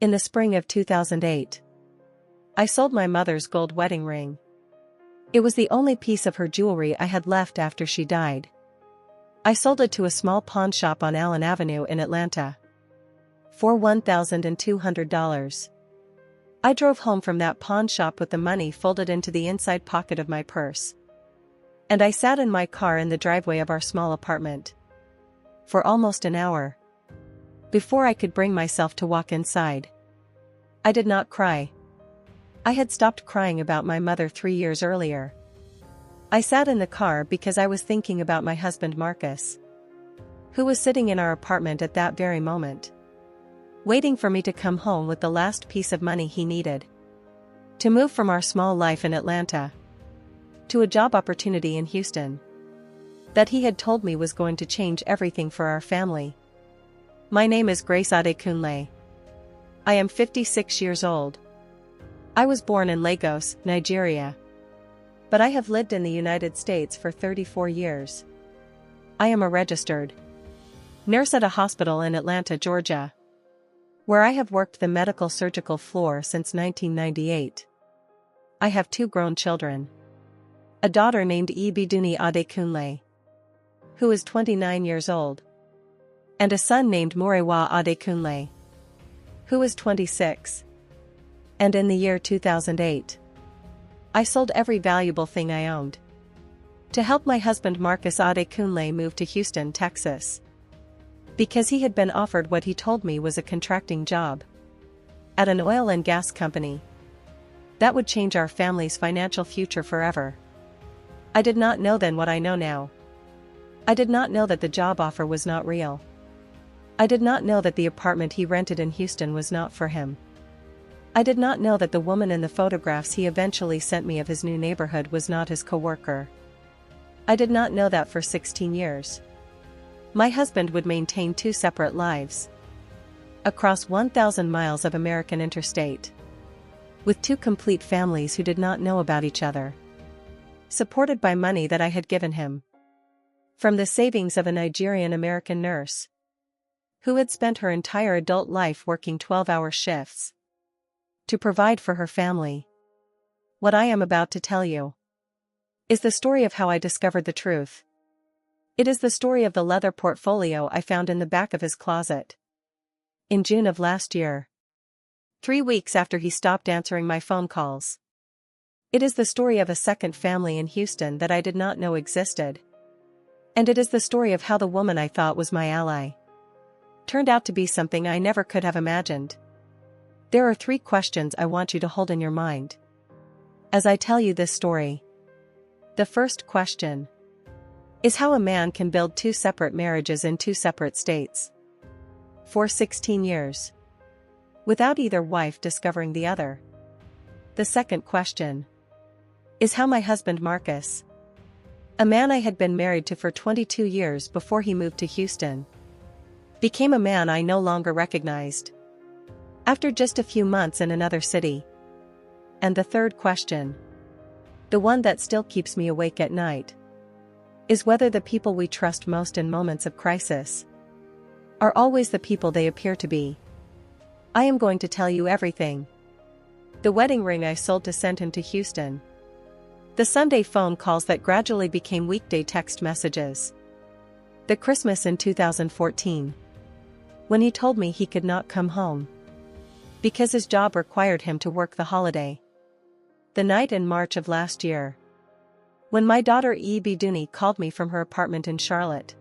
In the spring of 2008, I sold my mother's gold wedding ring. It was the only piece of her jewelry I had left after she died. I sold it to a small pawn shop on Allen Avenue in Atlanta for $1,200. I drove home from that pawn shop with the money folded into the inside pocket of my purse. And I sat in my car in the driveway of our small apartment for almost an hour before I could bring myself to walk inside. I did not cry. I had stopped crying about my mother 3 years earlier. I sat in the car because I was thinking about my husband Marcus, who was sitting in our apartment at that very moment, waiting for me to come home with the last piece of money he needed to move from our small life in Atlanta to a job opportunity in Houston that he had told me was going to change everything for our family. My name is Grace Adekunle. I am 56 years old. I was born in Lagos, Nigeria, but I have lived in the United States for 34 years. I am a registered nurse at a hospital in Atlanta, Georgia, where I have worked the medical surgical floor since 1998. I have 2 grown children. A daughter named Ibidunni Adekunle, who is 29 years old, and a son named Morewa Adekunle, who is 26. And in the year 2008, I sold every valuable thing I owned to help my husband Marcus Adekunle move to Houston, Texas, because he had been offered what he told me was a contracting job at an oil and gas company that would change our family's financial future forever. I did not know then what I know now. I did not know that the job offer was not real. I did not know that the apartment he rented in Houston was not for him. I did not know that the woman in the photographs he eventually sent me of his new neighborhood was not his coworker. I did not know that for 16 years. My husband would maintain 2 separate lives across 1,000 miles of American interstate, with 2 complete families who did not know about each other, supported by money that I had given him from the savings of a Nigerian American nurse who had spent her entire adult life working 12-hour shifts to provide for her family. What I am about to tell you is the story of how I discovered the truth. It is the story of the leather portfolio I found in the back of his closet in June of last year, 3 weeks after he stopped answering my phone calls. It is the story of a second family in Houston that I did not know existed. And it is the story of how the woman I thought was my ally turned out to be something I never could have imagined. There are 3 questions I want you to hold in your mind as I tell you this story. The first question is how a man can build 2 separate marriages in 2 separate states for 16 years without either wife discovering the other. The second question is how my husband Marcus, a man I had been married to for 22 years before he moved to Houston, became a man I no longer recognized after just a few months in another city. And the third question, the one that still keeps me awake at night, is whether the people we trust most in moments of crisis are always the people they appear to be. I am going to tell you everything. The wedding ring I sold to send him to Houston. The Sunday phone calls that gradually became weekday text messages. The Christmas in 2014, when he told me he could not come home because his job required him to work the holiday. The night in March of last year, when my daughter Ibidunni called me from her apartment in Charlotte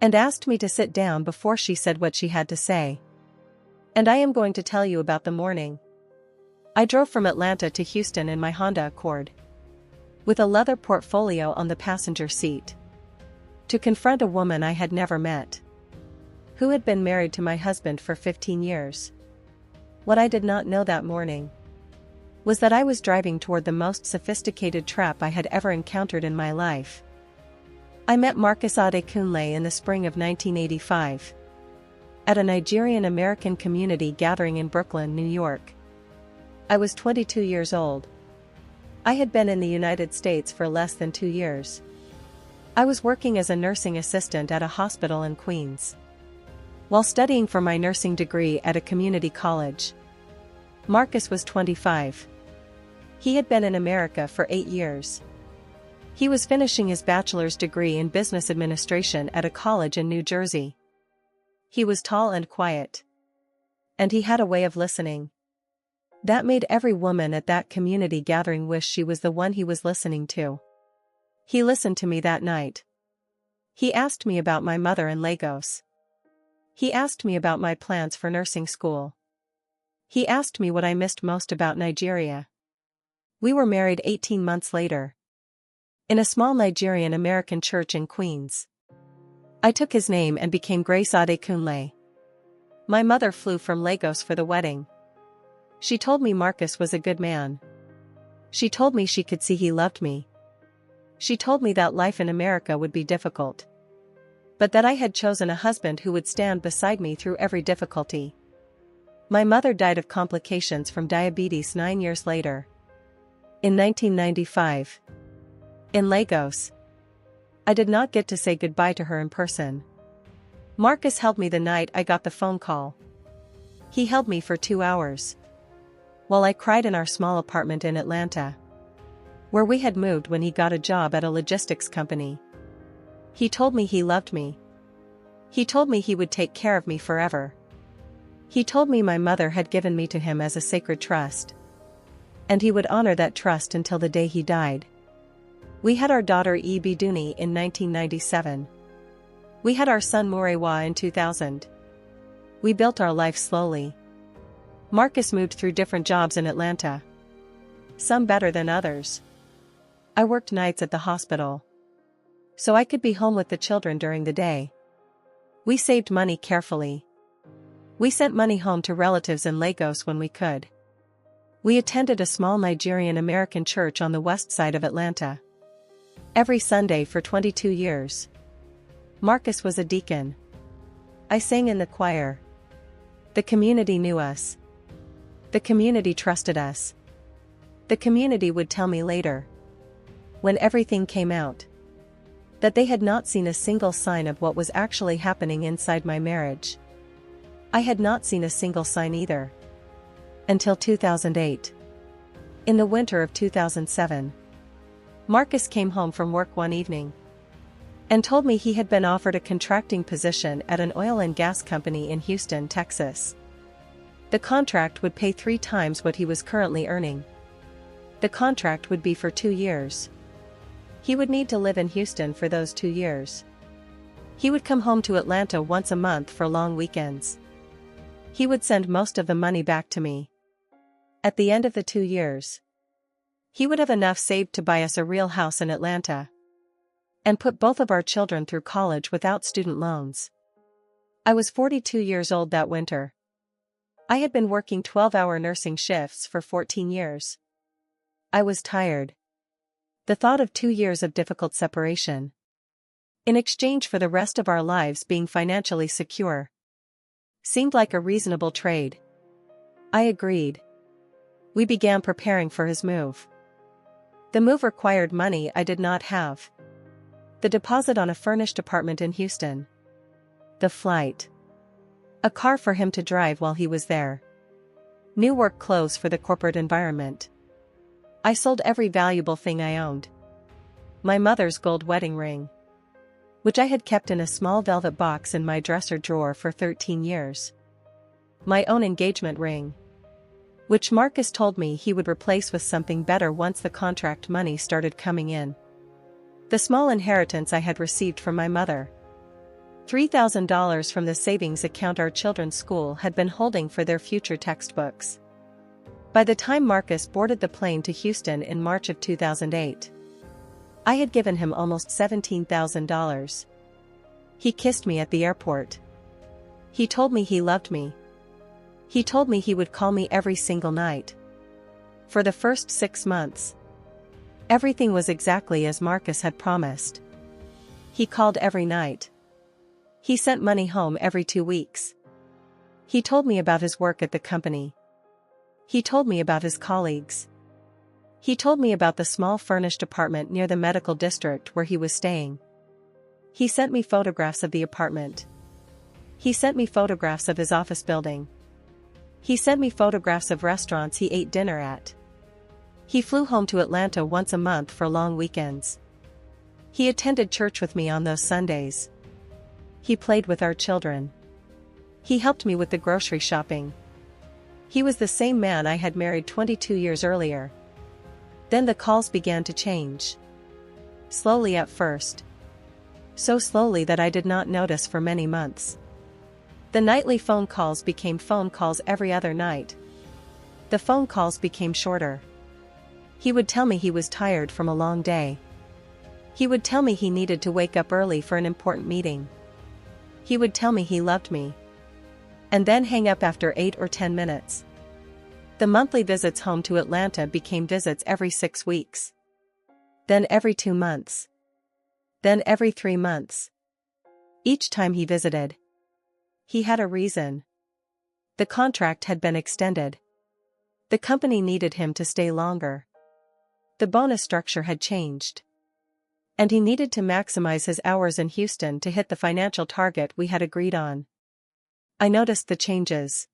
and asked me to sit down before she said what she had to say. And I am going to tell you about the morning I drove from Atlanta to Houston in my Honda Accord, with a leather portfolio on the passenger seat, to confront a woman I had never met, who had been married to my husband for 15 years. What I did not know that morning was that I was driving toward the most sophisticated trap I had ever encountered in my life. I met Marcus Adekunle in the spring of 1985 at a Nigerian American community gathering in Brooklyn, New York. I was 22 years old. I had been in the United States for less than 2 years. I was working as a nursing assistant at a hospital in Queens. while studying for my nursing degree at a community college. Marcus was 25. He had been in America for 8 years. He was finishing his bachelor's degree in business administration at a college in New Jersey. He was tall and quiet. And he had a way of listening that made every woman at that community gathering wish she was the one he was listening to. He listened to me that night. He asked me about my mother in Lagos. He asked me about my plans for nursing school. He asked me what I missed most about Nigeria. We were married 18 months later, in a small Nigerian American church in Queens. I took his name and became Grace Adekunle. My mother flew from Lagos for the wedding. She told me Marcus was a good man. She told me she could see he loved me. She told me that life in America would be difficult, but that I had chosen a husband who would stand beside me through every difficulty. My mother died of complications from diabetes 9 years later, in 1995, in Lagos. I did not get to say goodbye to her in person. Marcus held me the night I got the phone call. He held me for 2 hours, while I cried in our small apartment in Atlanta, where we had moved when he got a job at a logistics company. He told me he loved me. He told me he would take care of me forever. He told me my mother had given me to him as a sacred trust, and he would honor that trust until the day he died. We had our daughter Ibiduni in 1997. We had our son Murewa in 2000. We built our life slowly. Marcus moved through different jobs in Atlanta, some better than others. I worked nights at the hospital, so I could be home with the children during the day. We saved money carefully. We sent money home to relatives in Lagos when we could. We attended a small Nigerian American church on the west side of Atlanta every Sunday for 22 years. Marcus was a deacon. I sang in the choir. The community knew us. The community trusted us. The community would tell me later, when everything came out, that they had not seen a single sign of what was actually happening inside my marriage. I had not seen a single sign either, until 2008. In the winter of 2007, Marcus came home from work one evening and told me he had been offered a contracting position at an oil and gas company in Houston, Texas. The contract would pay 3 times what he was currently earning. The contract would be for 2 years. He would need to live in Houston for those 2 years. He would come home to Atlanta once a month for long weekends. He would send most of the money back to me. At the end of the 2 years, he would have enough saved to buy us a real house in Atlanta and put both of our children through college without student loans. I was 42 years old that winter. I had been working 12-hour nursing shifts for 14 years. I was tired. The thought of 2 years of difficult separation, in exchange for the rest of our lives being financially secure, seemed like a reasonable trade. I agreed. We began preparing for his move. The move required money I did not have. The deposit on a furnished apartment in Houston. The flight. A car for him to drive while he was there. New work clothes for the corporate environment. I sold every valuable thing I owned. My mother's gold wedding ring, which I had kept in a small velvet box in my dresser drawer for 13 years. My own engagement ring, which Marcus told me he would replace with something better once the contract money started coming in. The small inheritance I had received from my mother. $3,000 from the savings account our children's school had been holding for their future textbooks. By the time Marcus boarded the plane to Houston in March of 2008, I had given him almost $17,000. He kissed me at the airport. He told me he loved me. He told me he would call me every single night. For the first 6 months, everything was exactly as Marcus had promised. He called every night. He sent money home every 2 weeks. He told me about his work at the company. He told me about his colleagues. He told me about the small furnished apartment near the medical district where he was staying. He sent me photographs of the apartment. He sent me photographs of his office building. He sent me photographs of restaurants he ate dinner at. He flew home to Atlanta once a month for long weekends. He attended church with me on those Sundays. He played with our children. He helped me with the grocery shopping. He was the same man I had married 22 years earlier. Then the calls began to change. Slowly at first. So slowly that I did not notice for many months. The nightly phone calls became phone calls every other night. The phone calls became shorter. He would tell me he was tired from a long day. He would tell me he needed to wake up early for an important meeting. He would tell me he loved me. And then hang up after 8 or 10 minutes. The monthly visits home to Atlanta became visits every 6 weeks. Then every 2 months. Then every 3 months. Each time he visited, he had a reason. The contract had been extended. The company needed him to stay longer. The bonus structure had changed. And he needed to maximize his hours in Houston to hit the financial target we had agreed on. I noticed the changes.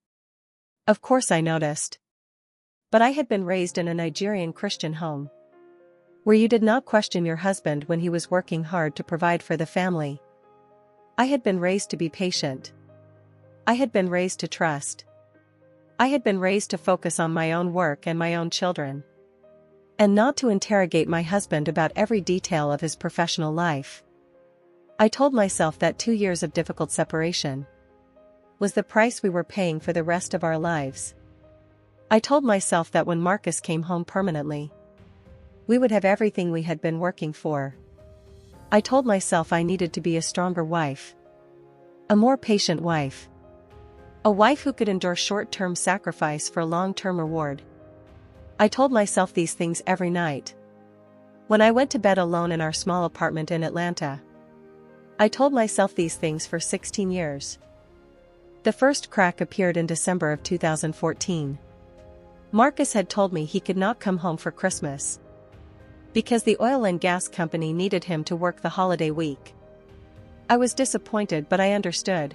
Of course I noticed. But I had been raised in a Nigerian Christian home, where you did not question your husband when he was working hard to provide for the family. I had been raised to be patient. I had been raised to trust. I had been raised to focus on my own work and my own children. And not to interrogate my husband about every detail of his professional life. I told myself that 2 years of difficult separation was the price we were paying for the rest of our lives. I told myself that when Marcus came home permanently, we would have everything we had been working for. I told myself I needed to be a stronger wife. A more patient wife. A wife who could endure short-term sacrifice for long-term reward. I told myself these things every night. When I went to bed alone in our small apartment in Atlanta. I told myself these things for 16 years. The first crack appeared in December of 2014. Marcus had told me he could not come home for Christmas, because the oil and gas company needed him to work the holiday week. I was disappointed, but I understood.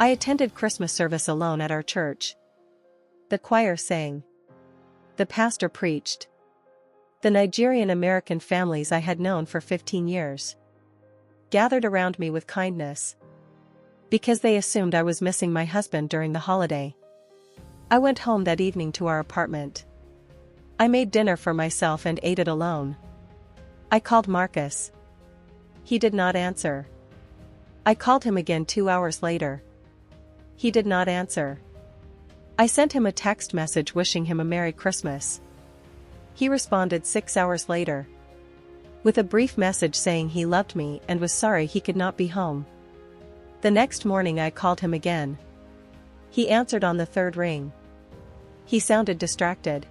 I attended Christmas service alone at our church. The choir sang. The pastor preached. The Nigerian American families I had known for 15 years gathered around me with kindness, because they assumed I was missing my husband during the holiday. I went home that evening to our apartment. I made dinner for myself and ate it alone. I called Marcus. He did not answer. I called him again 2 hours later. He did not answer. I sent him a text message wishing him a Merry Christmas. He responded 6 hours later, with a brief message saying he loved me and was sorry he could not be home. The next morning I called him again. He answered on the third ring. He sounded distracted.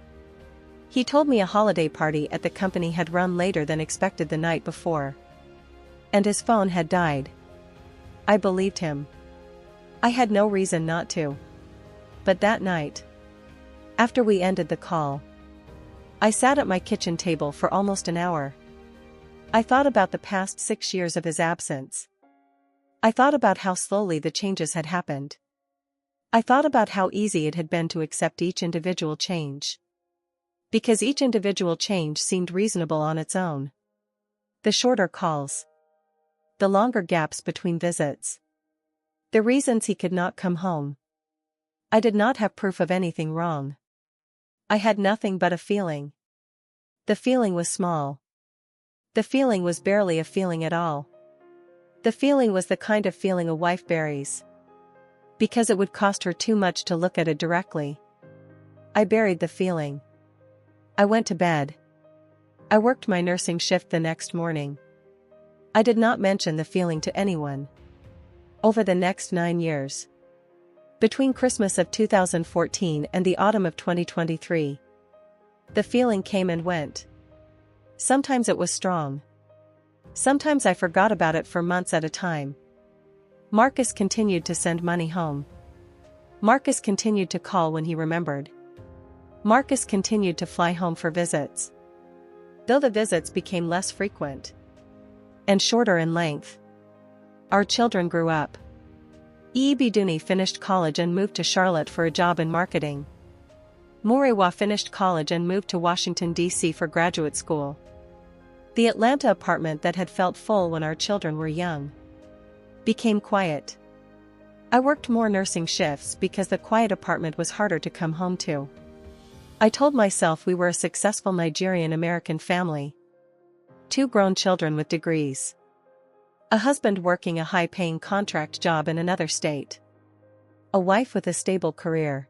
He told me a holiday party at the company had run later than expected the night before, and his phone had died. I believed him. I had no reason not to. But that night, after we ended the call, I sat at my kitchen table for almost an hour. I thought about the past 6 years of his absence. I thought about how slowly the changes had happened. I thought about how easy it had been to accept each individual change, because each individual change seemed reasonable on its own. The shorter calls. The longer gaps between visits. The reasons he could not come home. I did not have proof of anything wrong. I had nothing but a feeling. The feeling was small. The feeling was barely a feeling at all. The feeling was the kind of feeling a wife buries, because it would cost her too much to look at it directly. I buried the feeling. I went to bed. I worked my nursing shift the next morning. I did not mention the feeling to anyone. Over the next 9 years, between Christmas of 2014 and the autumn of 2023, the feeling came and went. Sometimes it was strong. Sometimes I forgot about it for months at a time. Marcus continued to send money home. Marcus continued to call when he remembered. Marcus continued to fly home for visits, though the visits became less frequent and shorter in length. Our children grew up. Biduni finished college and moved to Charlotte for a job in marketing. Murewa finished college and moved to Washington, D.C. for graduate school. The Atlanta apartment that had felt full when our children were young became quiet. I worked more nursing shifts because the quiet apartment was harder to come home to. I told myself we were a successful Nigerian American family. 2 grown children with degrees. A husband working a high-paying contract job in another state. A wife with a stable career.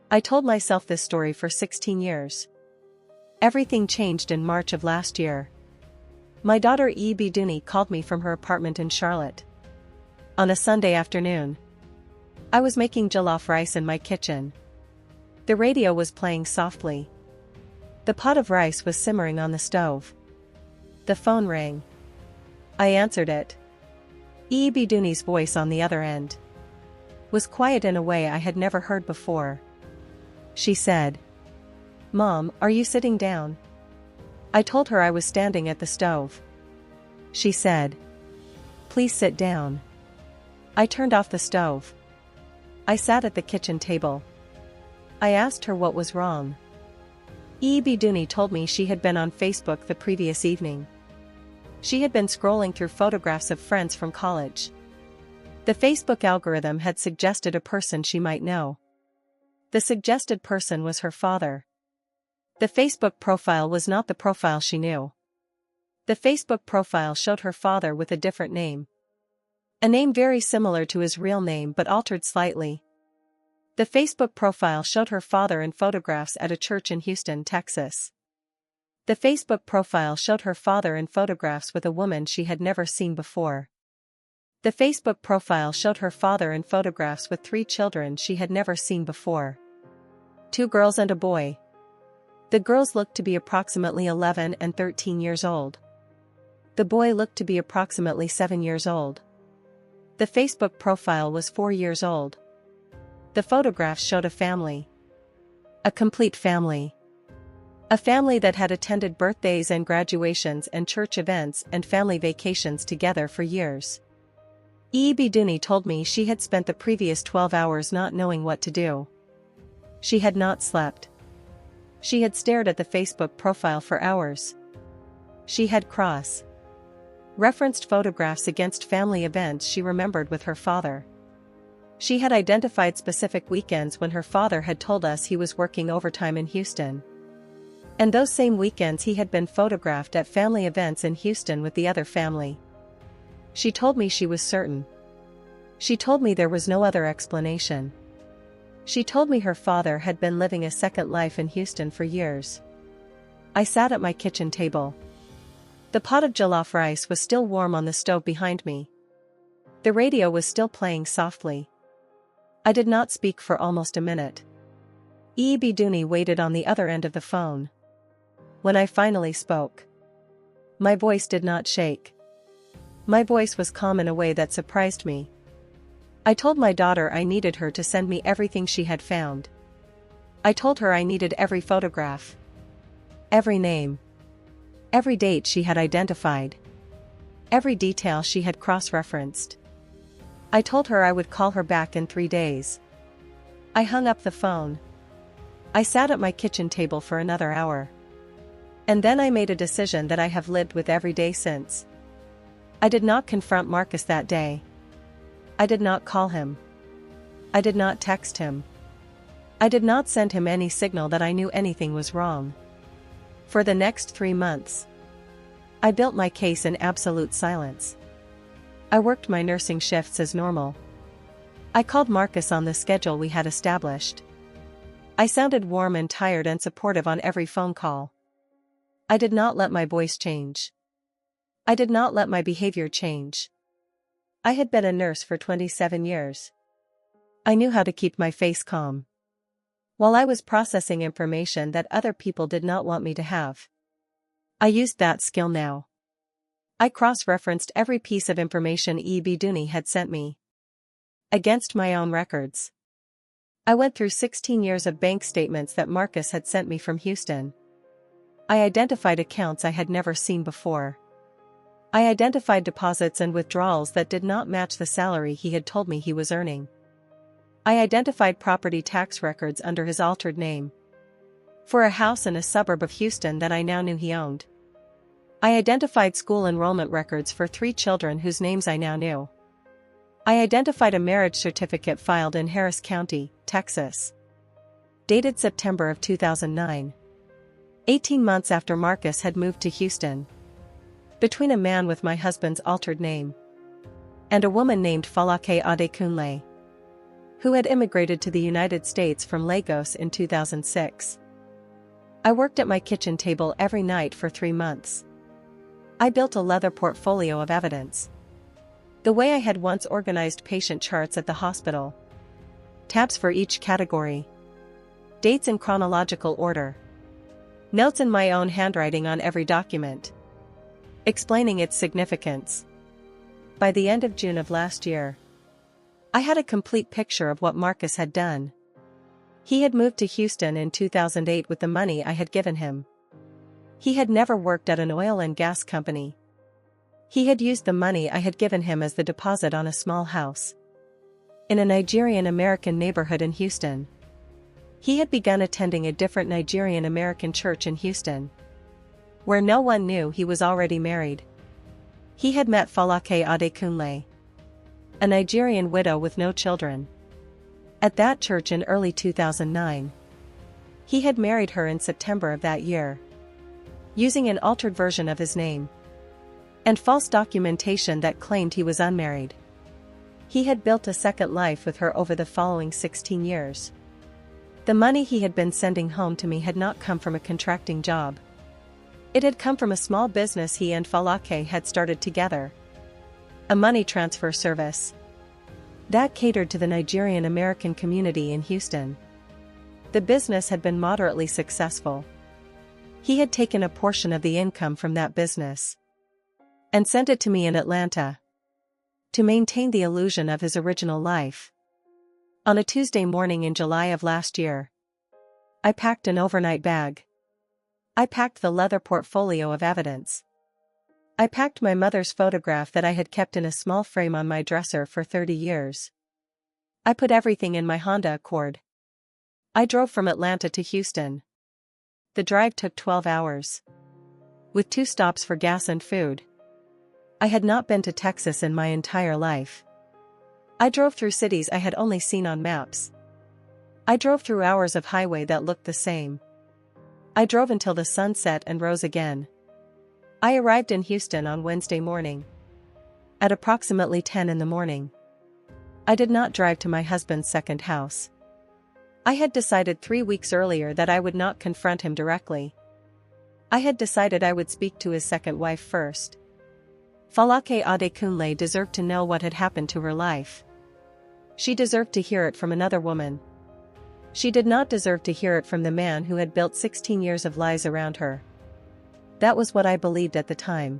I told myself this story for 16 years. Everything changed in March of last year. My daughter Biduni called me from her apartment in Charlotte. On a Sunday afternoon. I was making jollof rice in my kitchen. The radio was playing softly. The pot of rice was simmering on the stove. The phone rang. I answered it. Biduni's voice on the other end was quiet in a way I had never heard before. She said, "Mom, are you sitting down?" I told her I was standing at the stove. She said, "Please sit down." I turned off the stove. I sat at the kitchen table. I asked her what was wrong. Biduni told me she had been on Facebook the previous evening. She had been scrolling through photographs of friends from college. The Facebook algorithm had suggested a person she might know. The suggested person was her father. The Facebook profile was not the profile she knew. The Facebook profile showed her father with a different name. A name very similar to his real name but altered slightly. The Facebook profile showed her father in photographs at a church in Houston, Texas. The Facebook profile showed her father in photographs with a woman she had never seen before. The Facebook profile showed her father in photographs with 3 children she had never seen before. 2 girls and a boy. The girls looked to be approximately 11 and 13 years old. The boy looked to be approximately 7 years old. The Facebook profile was 4 years old. The photographs showed a family. A complete family. A family that had attended birthdays and graduations and church events and family vacations together for years. Biduni told me she had spent the previous 12 hours not knowing what to do. She had not slept. She had stared at the Facebook profile for hours. She had cross-referenced photographs against family events she remembered with her father. She had identified specific weekends when her father had told us he was working overtime in Houston. And those same weekends he had been photographed at family events in Houston with the other family. She told me she was certain. She told me there was no other explanation. She told me her father had been living a second life in Houston for years. I sat at my kitchen table. The pot of jollof rice was still warm on the stove behind me. The radio was still playing softly. I did not speak for almost a minute. Biduni waited on the other end of the phone. When I finally spoke, my voice did not shake. My voice was calm in a way that surprised me. I told my daughter I needed her to send me everything she had found. I told her I needed every photograph, every name, every date she had identified, every detail she had cross-referenced. I told her I would call her back in 3 days. I hung up the phone. I sat at my kitchen table for another hour. And then I made a decision that I have lived with every day since. I did not confront Marcus that day. I did not call him. I did not text him. I did not send him any signal that I knew anything was wrong. For the next 3 months, I built my case in absolute silence. I worked my nursing shifts as normal. I called Marcus on the schedule we had established. I sounded warm and tired and supportive on every phone call. I did not let my voice change. I did not let my behavior change. I had been a nurse for 27 years. I knew how to keep my face calm while I was processing information that other people did not want me to have. I used that skill now. I cross-referenced every piece of information Biduni had sent me against my own records. I went through 16 years of bank statements that Marcus had sent me from Houston. I identified accounts I had never seen before. I identified deposits and withdrawals that did not match the salary he had told me he was earning. I identified property tax records under his altered name for a house in a suburb of Houston that I now knew he owned. I identified school enrollment records for 3 children whose names I now knew. I identified a marriage certificate filed in Harris County, Texas, dated September of 2009. 18 months after Marcus had moved to Houston, between a man with my husband's altered name and a woman named Falake Adekunle, who had immigrated to the United States from Lagos in 2006. I worked at my kitchen table every night for 3 months. I built a leather portfolio of evidence, the way I had once organized patient charts at the hospital. Tabs for each category, dates in chronological order, notes in my own handwriting on every document, explaining its significance. By the end of June of last year, I had a complete picture of what Marcus had done. He had moved to Houston in 2008 with the money I had given him. He had never worked at an oil and gas company. He had used the money I had given him as the deposit on a small house in a Nigerian American neighborhood in Houston. He had begun attending a different Nigerian American church in Houston, where no one knew he was already married. He had met Falake Adekunle, a Nigerian widow with no children, at that church in early 2009. He had married her in September of that year, using an altered version of his name and false documentation that claimed he was unmarried. He had built a second life with her over the following 16 years. The money he had been sending home to me had not come from a contracting job. It had come from a small business he and Falake had started together, a money transfer service that catered to the Nigerian American community in Houston. The business had been moderately successful. He had taken a portion of the income from that business and sent it to me in Atlanta to maintain the illusion of his original life. On a Tuesday morning in July of last year, I packed an overnight bag. I packed the leather portfolio of evidence. I packed my mother's photograph that I had kept in a small frame on my dresser for 30 years. I put everything in my Honda Accord. I drove from Atlanta to Houston. The drive took 12 hours, with 2 stops for gas and food. I had not been to Texas in my entire life. I drove through cities I had only seen on maps. I drove through hours of highway that looked the same. I drove until the sun set and rose again. I arrived in Houston on Wednesday morning, at approximately 10 in the morning. I did not drive to my husband's second house. I had decided 3 weeks earlier that I would not confront him directly. I had decided I would speak to his second wife first. Falake Adekunle deserved to know what had happened to her life. She deserved to hear it from another woman. She did not deserve to hear it from the man who had built 16 years of lies around her. That was what I believed at the time.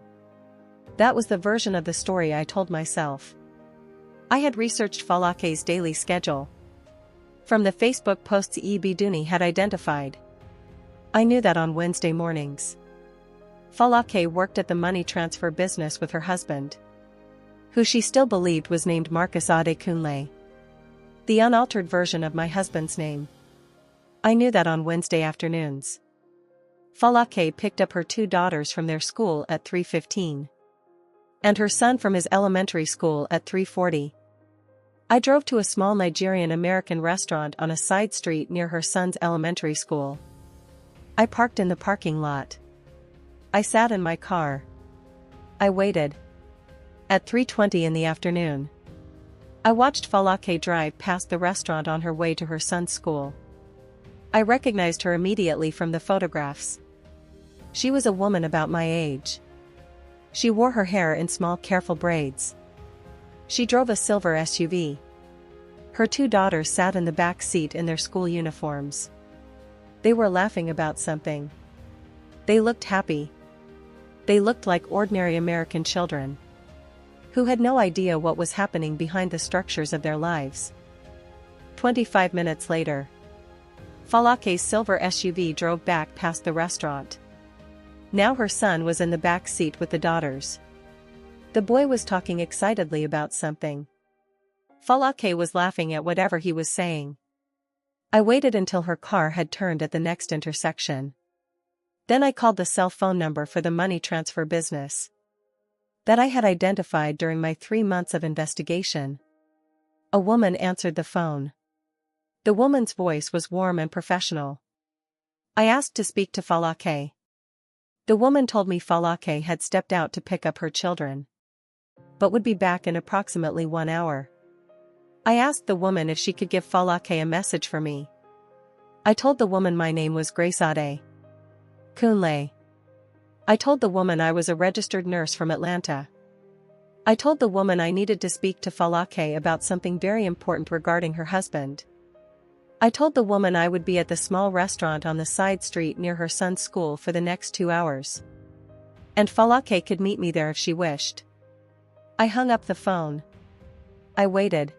That was the version of the story I told myself. I had researched Falake's daily schedule from the Facebook posts Biduni had identified. I knew that on Wednesday mornings, Falake worked at the money transfer business with her husband, who she still believed was named Marcus Adekunle, the unaltered version of my husband's name. I knew that on Wednesday afternoons, Falake picked up her 2 daughters from their school at 3:15, and her son from his elementary school at 3:40. I drove to a small Nigerian American restaurant on a side street near her son's elementary school. I parked in the parking lot. I sat in my car. I waited. At 3:20 in the afternoon, I watched Falake drive past the restaurant on her way to her son's school. I recognized her immediately from the photographs. She was a woman about my age. She wore her hair in small careful braids. She drove a silver SUV. Her 2 daughters sat in the back seat in their school uniforms. They were laughing about something. They looked happy. They looked like ordinary American children, who had no idea what was happening behind the structures of their lives. 25 minutes later, Falake's silver SUV drove back past the restaurant. Now her son was in the back seat with the daughters. The boy was talking excitedly about something. Falake was laughing at whatever he was saying. I waited until her car had turned at the next intersection. Then I called the cell phone number for the money transfer business that I had identified during my 3 months of investigation. A woman answered the phone. The woman's voice was warm and professional. I asked to speak to Falake. The woman told me Falake had stepped out to pick up her children, but would be back in approximately 1 hour. I asked the woman if she could give Falake a message for me. I told the woman my name was Graceade Kunle. I told the woman I was a registered nurse from Atlanta. I told the woman I needed to speak to Falake about something very important regarding her husband. I told the woman I would be at the small restaurant on the side street near her son's school for the next 2 hours, and Falake could meet me there if she wished. I hung up the phone. I waited.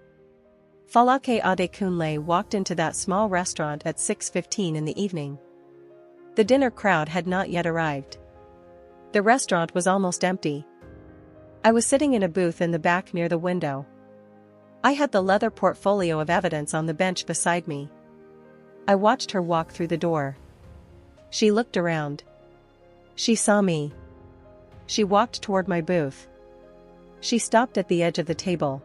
Falake Adekunle walked into that small restaurant at 6:15 in the evening. The dinner crowd had not yet arrived. The restaurant was almost empty. I was sitting in a booth in the back near the window. I had the leather portfolio of evidence on the bench beside me. I watched her walk through the door. She looked around. She saw me. She walked toward my booth. She stopped at the edge of the table.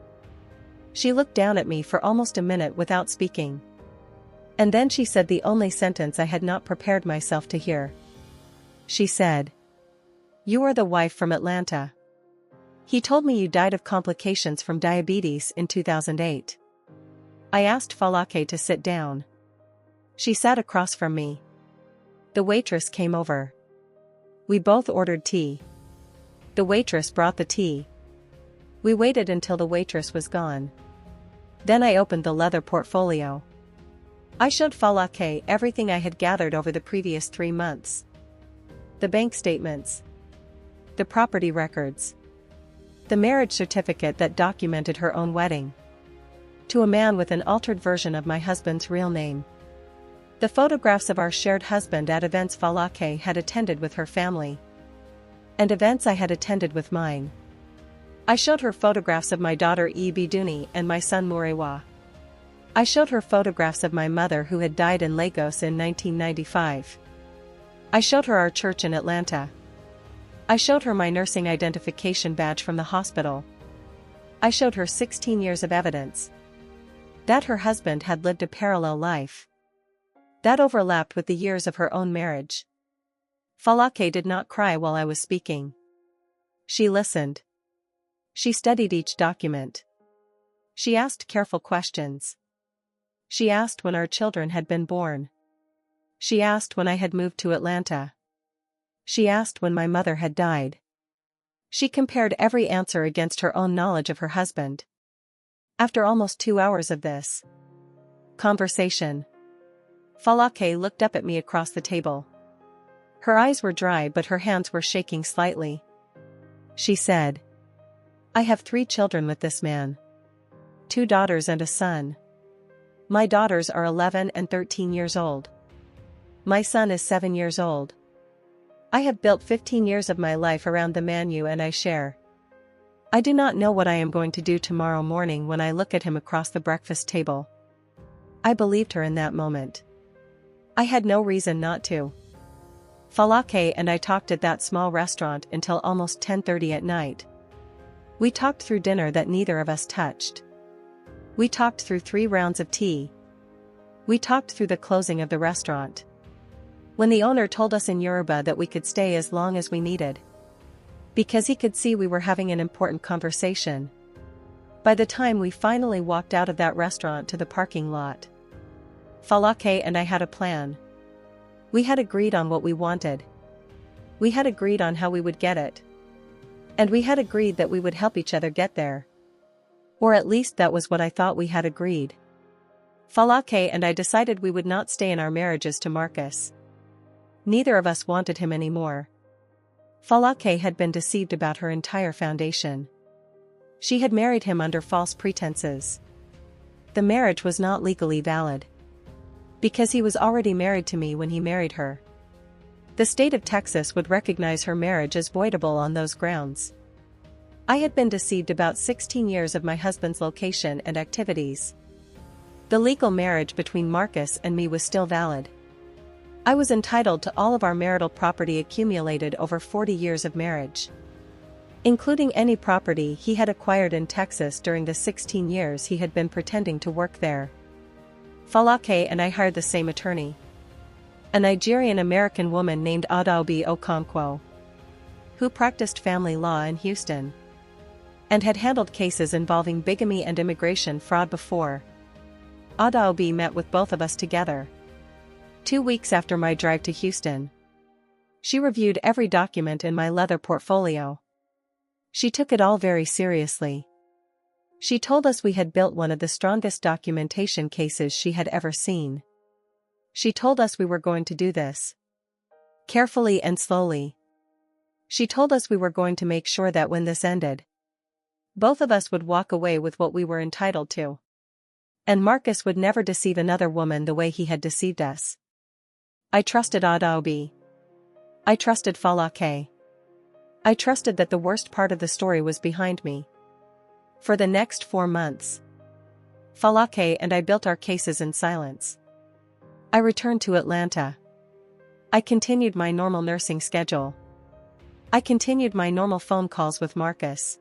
She looked down at me for almost a minute without speaking. And then she said the only sentence I had not prepared myself to hear. She said, "You are the wife from Atlanta. He told me you died of complications from diabetes in 2008. I asked Falake to sit down. She sat across from me. The waitress came over. We both ordered tea. The waitress brought the tea. We waited until the waitress was gone. Then I opened the leather portfolio. I showed Falake everything I had gathered over the previous 3 months. The bank statements. The property records. The marriage certificate that documented her own wedding to a man with an altered version of my husband's real name. The photographs of our shared husband at events Falake had attended with her family, and events I had attended with mine. I showed her photographs of my daughter Biduni and my son Murewa. I showed her photographs of my mother who had died in Lagos in 1995. I showed her our church in Atlanta. I showed her my nursing identification badge from the hospital. I showed her 16 years of evidence that her husband had lived a parallel life that overlapped with the years of her own marriage. Falake did not cry while I was speaking. She listened. She studied each document. She asked careful questions. She asked when our children had been born. She asked when I had moved to Atlanta. She asked when my mother had died. She compared every answer against her own knowledge of her husband. After almost 2 hours of this conversation, Falake looked up at me across the table. Her eyes were dry but her hands were shaking slightly. She said, "I have 3 children with this man. 2 daughters and a son. My daughters are 11 and 13 years old. My son is 7 years old. I have built 15 years of my life around the man you and I share. I do not know what I am going to do tomorrow morning when I look at him across the breakfast table." I believed her in that moment. I had no reason not to. Falake and I talked at that small restaurant until almost 10:30 at night. We talked through dinner that neither of us touched. We talked through 3 rounds of tea. We talked through the closing of the restaurant, when the owner told us in Yoruba that we could stay as long as we needed, because he could see we were having an important conversation. By the time we finally walked out of that restaurant to the parking lot, Falake and I had a plan. We had agreed on what we wanted. We had agreed on how we would get it. And we had agreed that we would help each other get there. Or at least that was what I thought we had agreed. Falake and I decided we would not stay in our marriages to Marcus. Neither of us wanted him anymore. Falake had been deceived about her entire foundation. She had married him under false pretenses. The marriage was not legally valid, because he was already married to me when he married her. The state of Texas would recognize her marriage as voidable on those grounds. I had been deceived about 16 years of my husband's location and activities. The legal marriage between Marcus and me was still valid. I was entitled to all of our marital property accumulated over 40 years of marriage, including any property he had acquired in Texas during the 16 years he had been pretending to work there. Falake and I hired the same attorney, a Nigerian-American woman named Adaobi Okonkwo, who practiced family law in Houston and had handled cases involving bigamy and immigration fraud before. Adaobi met with both of us together 2 weeks after my drive to Houston. She reviewed every document in my leather portfolio. She took it all very seriously. She told us we had built one of the strongest documentation cases she had ever seen. She told us we were going to do this carefully and slowly. She told us we were going to make sure that when this ended, both of us would walk away with what we were entitled to. And Marcus would never deceive another woman the way he had deceived us. I trusted Adaobi. I trusted Falake. I trusted that the worst part of the story was behind me. For the next 4 months, Falake and I built our cases in silence. I returned to Atlanta. I continued my normal nursing schedule. I continued my normal phone calls with Marcus.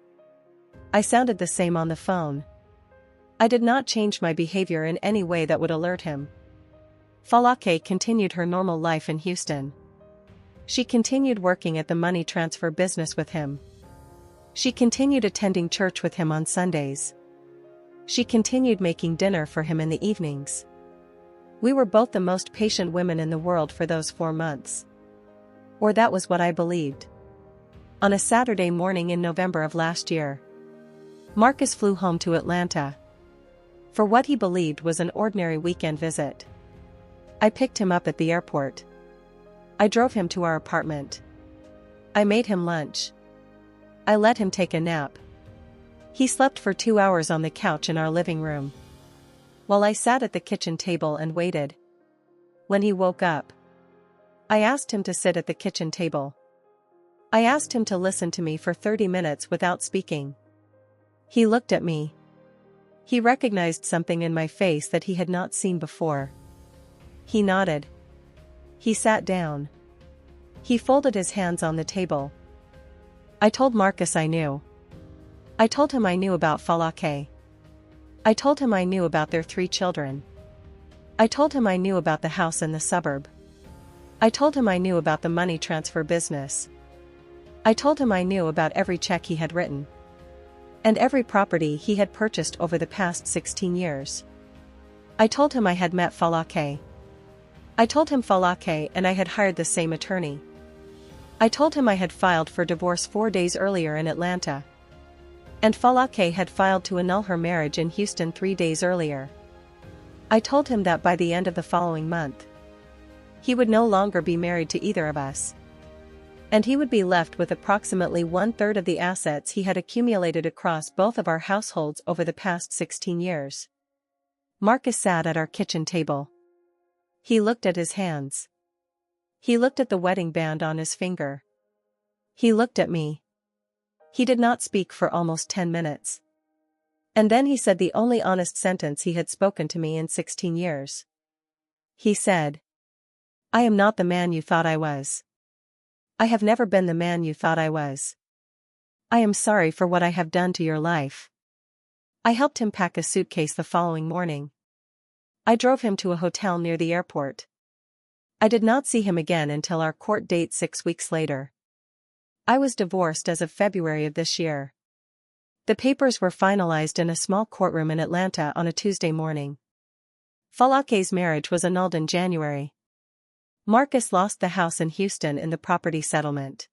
I sounded the same on the phone. I did not change my behavior in any way that would alert him. Falake continued her normal life in Houston. She continued working at the money transfer business with him. She continued attending church with him on Sundays. She continued making dinner for him in the evenings. We were both the most patient women in the world for those 4 months. Or that was what I believed. On a Saturday morning in November of last year, Marcus flew home to Atlanta for what he believed was an ordinary weekend visit. I picked him up at the airport. I drove him to our apartment. I made him lunch. I let him take a nap. He slept for 2 hours on the couch in our living room, while I sat at the kitchen table and waited. When he woke up, I asked him to sit at the kitchen table. I asked him to listen to me for 30 minutes without speaking. He looked at me. He recognized something in my face that he had not seen before. He nodded. He sat down. He folded his hands on the table. I told Marcus I knew. I told him I knew about Falake. I told him I knew about their 3 children. I told him I knew about the house in the suburb. I told him I knew about the money transfer business. I told him I knew about every check he had written and every property he had purchased over the past 16 years. I told him I had met Falake. I told him Falake and I had hired the same attorney. I told him I had filed for divorce 4 days earlier in Atlanta, and Falake had filed to annul her marriage in Houston 3 days earlier. I told him that by the end of the following month, he would no longer be married to either of us, and he would be left with approximately 1/3 of the assets he had accumulated across both of our households over the past 16 years. Marcus sat at our kitchen table. He looked at his hands. He looked at the wedding band on his finger. He looked at me. He did not speak for almost 10 minutes. And then he said the only honest sentence he had spoken to me in 16 years. He said, "I am not the man you thought I was. I have never been the man you thought I was. I am sorry for what I have done to your life." I helped him pack a suitcase the following morning. I drove him to a hotel near the airport. I did not see him again until our court date 6 weeks later. I was divorced as of February of this year. The papers were finalized in a small courtroom in Atlanta on a Tuesday morning. Falake's marriage was annulled in January. Marcus lost the house in Houston in the property settlement.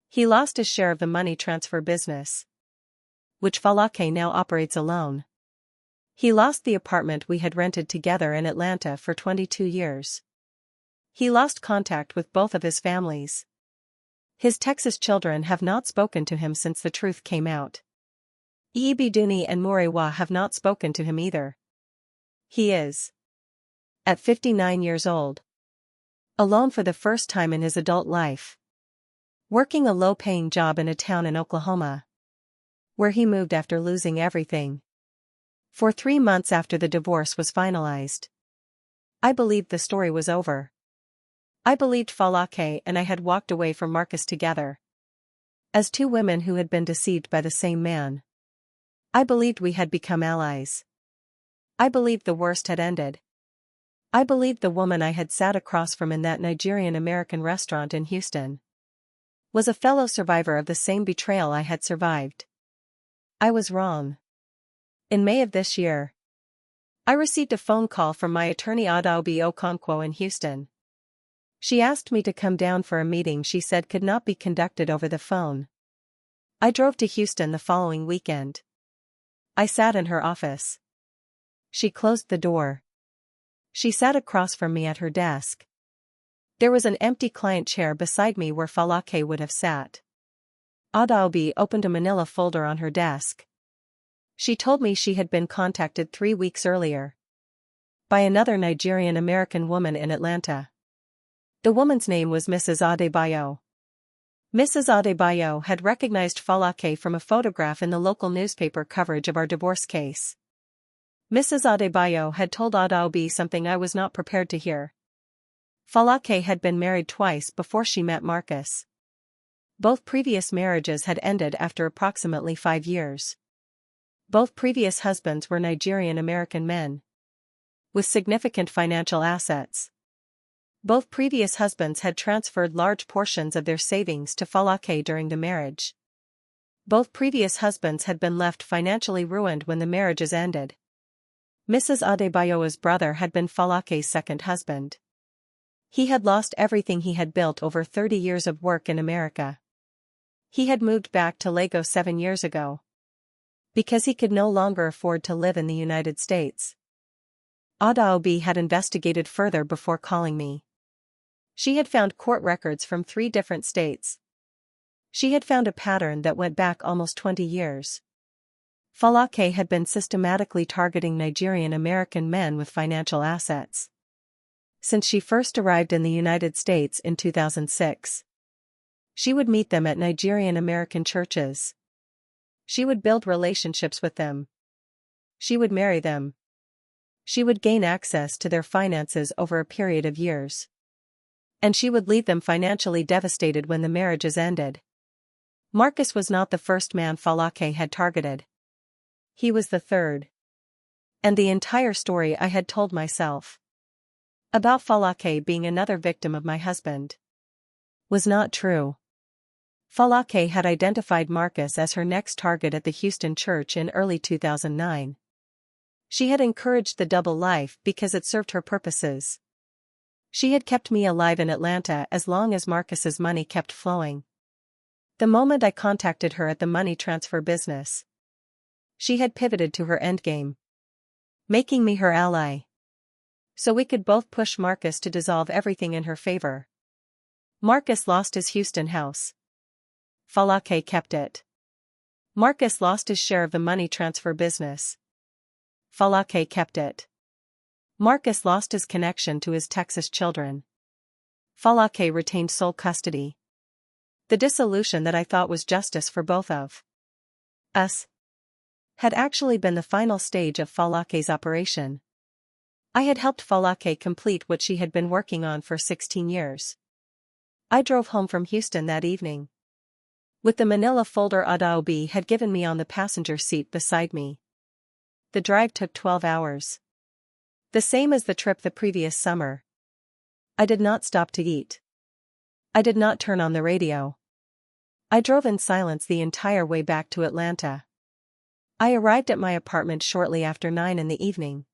He lost his share of the money transfer business, which Falake now operates alone. He lost the apartment we had rented together in Atlanta for 22 years. He lost contact with both of his families. His Texas children have not spoken to him since the truth came out. Ibiduni and Murewa have not spoken to him either. He is, at 59 years old, alone for the first time in his adult life, working a low-paying job in a town in Oklahoma. where he moved after losing everything. For 3 months after the divorce was finalized, I believed the story was over. I believed Falake and I had walked away from Marcus together. As two women who had been deceived by the same man. I believed we had become allies. I believed the worst had ended. I believed the woman I had sat across from in that Nigerian American restaurant in Houston was a fellow survivor of the same betrayal I had survived. I was wrong. In May of this year, I received a phone call from my attorney Adaobi Okonkwo in Houston. She asked me to come down for a meeting she said could not be conducted over the phone. I drove to Houston the following weekend. I sat in her office. She closed the door. She sat across from me at her desk. There was an empty client chair beside me where Falake would have sat. Adaobi opened a manila folder on her desk. She told me she had been contacted 3 weeks earlier by another Nigerian American woman in Atlanta. The woman's name was Mrs. Adebayo. Mrs. Adebayo had recognized Falake from a photograph in the local newspaper coverage of our divorce case. Mrs. Adebayo had told Adaobi something I was not prepared to hear. Falake had been married twice before she met Marcus. Both previous marriages had ended after approximately 5 years. Both previous husbands were Nigerian American men with significant financial assets. Both previous husbands had transferred large portions of their savings to Falake during the marriage. Both previous husbands had been left financially ruined when the marriages ended. Mrs. Adebayo's brother had been Falake's second husband. He had lost everything he had built over 30 years of work in America. He had moved back to Lagos 7 years ago because he could no longer afford to live in the United States. Adaobi had investigated further before calling me. She had found court records from 3 different states. She had found a pattern that went back almost 20 years. Falake had been systematically targeting Nigerian American men with financial assets since she first arrived in the United States in 2006. She would meet them at Nigerian American churches. She would build relationships with them. She would marry them. She would gain access to their finances over a period of years. And she would leave them financially devastated when the marriages ended. Marcus was not the first man Falake had targeted. He was the third. And the entire story I had told myself about Falake being another victim of my husband was not true. Falake had identified Marcus as her next target at the Houston church in early 2009. She had encouraged the double life because it served her purposes. She had kept me alive in Atlanta as long as Marcus's money kept flowing. The moment I contacted her at the money transfer business, she had pivoted to her endgame, making me her ally. So we could both push Marcus to dissolve everything in her favor. Marcus lost his Houston house. Falake kept it. Marcus lost his share of the money transfer business. Falake kept it. Marcus lost his connection to his Texas children. Falake retained sole custody. The dissolution that I thought was justice for both of us had actually been the final stage of Falake's operation. I had helped Falake complete what she had been working on for 16 years. I drove home from Houston that evening with the manila folder Adaobi had given me on the passenger seat beside me. The drive took 12 hours. The same as the trip the previous summer. I did not stop to eat. I did not turn on the radio. I drove in silence the entire way back to Atlanta. I arrived at my apartment shortly after 9 in the evening.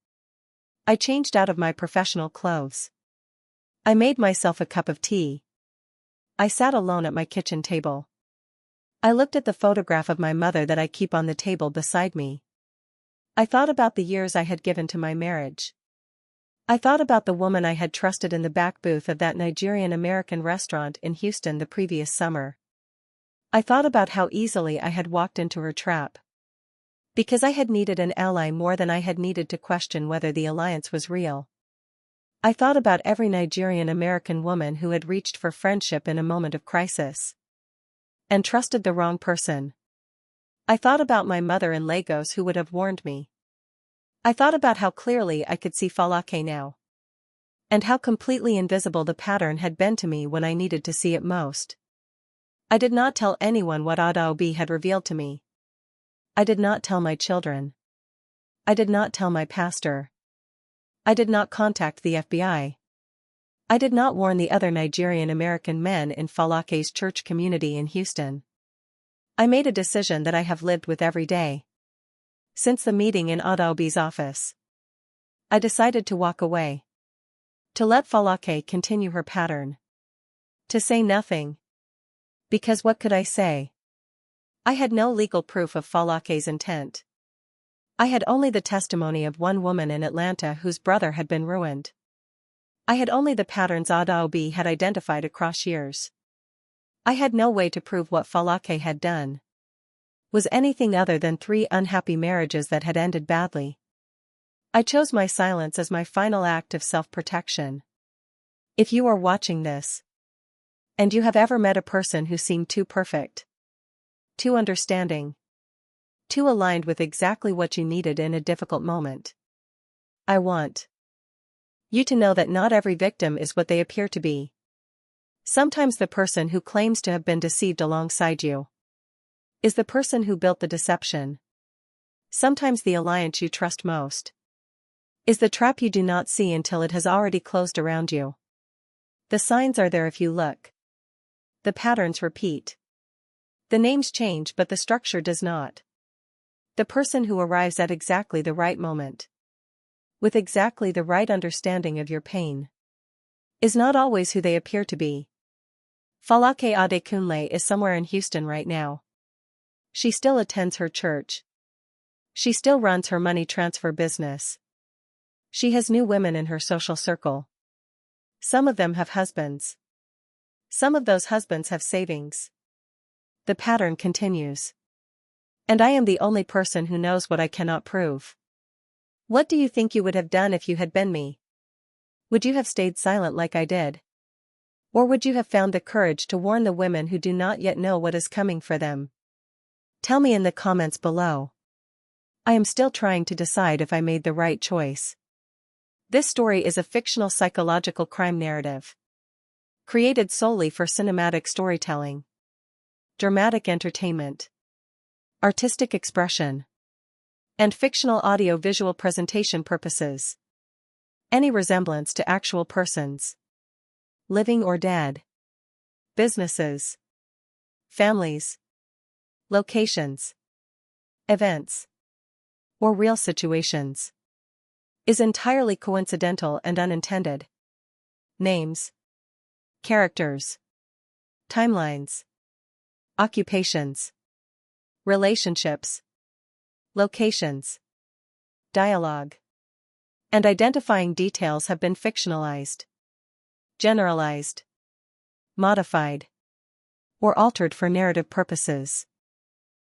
I changed out of my professional clothes. I made myself a cup of tea. I sat alone at my kitchen table. I looked at the photograph of my mother that I keep on the table beside me. I thought about the years I had given to my marriage. I thought about the woman I had trusted in the back booth of that Nigerian American restaurant in Houston the previous summer. I thought about how easily I had walked into her trap. Because I had needed an ally more than I had needed to question whether the alliance was real. I thought about every Nigerian American woman who had reached for friendship in a moment of crisis and trusted the wrong person. I thought about my mother in Lagos who would have warned me. I thought about how clearly I could see Falake now. And how completely invisible the pattern had been to me when I needed to see it most. I did not tell anyone what Adaobi had revealed to me. I did not tell my children. I did not tell my pastor. I did not contact the FBI. I did not warn the other Nigerian American men in Falake's church community in Houston. I made a decision that I have lived with every day. Since the meeting in Adaobi's office, I decided to walk away. To let Falake continue her pattern. To say nothing. Because what could I say? I had no legal proof of Falake's intent. I had only the testimony of one woman in Atlanta whose brother had been ruined. I had only the patterns Adaobi had identified across years. I had no way to prove what Falake had done was anything other than 3 unhappy marriages that had ended badly. I chose my silence as my final act of self-protection. If you are watching this, and you have ever met a person who seemed too perfect, too understanding, too aligned with exactly what you needed in a difficult moment, I want you to know that not every victim is what they appear to be. Sometimes the person who claims to have been deceived alongside you is the person who built the deception. Sometimes the alliance you trust most is the trap you do not see until it has already closed around you. The signs are there if you look. The patterns repeat. The names change but the structure does not. The person who arrives at exactly the right moment, with exactly the right understanding of your pain, is not always who they appear to be. Falake Adekunle is somewhere in Houston right now. She still attends her church. She still runs her money transfer business. She has new women in her social circle. Some of them have husbands. Some of those husbands have savings. The pattern continues. And I am the only person who knows what I cannot prove. What do you think you would have done if you had been me? Would you have stayed silent like I did? Or would you have found the courage to warn the women who do not yet know what is coming for them? Tell me in the comments below. I am still trying to decide if I made the right choice. This story is a fictional psychological crime narrative, created solely for cinematic storytelling, dramatic entertainment, artistic expression, and fictional audio-visual presentation purposes. Any resemblance to actual persons, living or dead, businesses, families, locations, events, or real situations, is entirely coincidental and unintended. Names, characters, timelines, occupations, relationships, locations, dialogue, and identifying details have been fictionalized, generalized, modified, or altered for narrative purposes.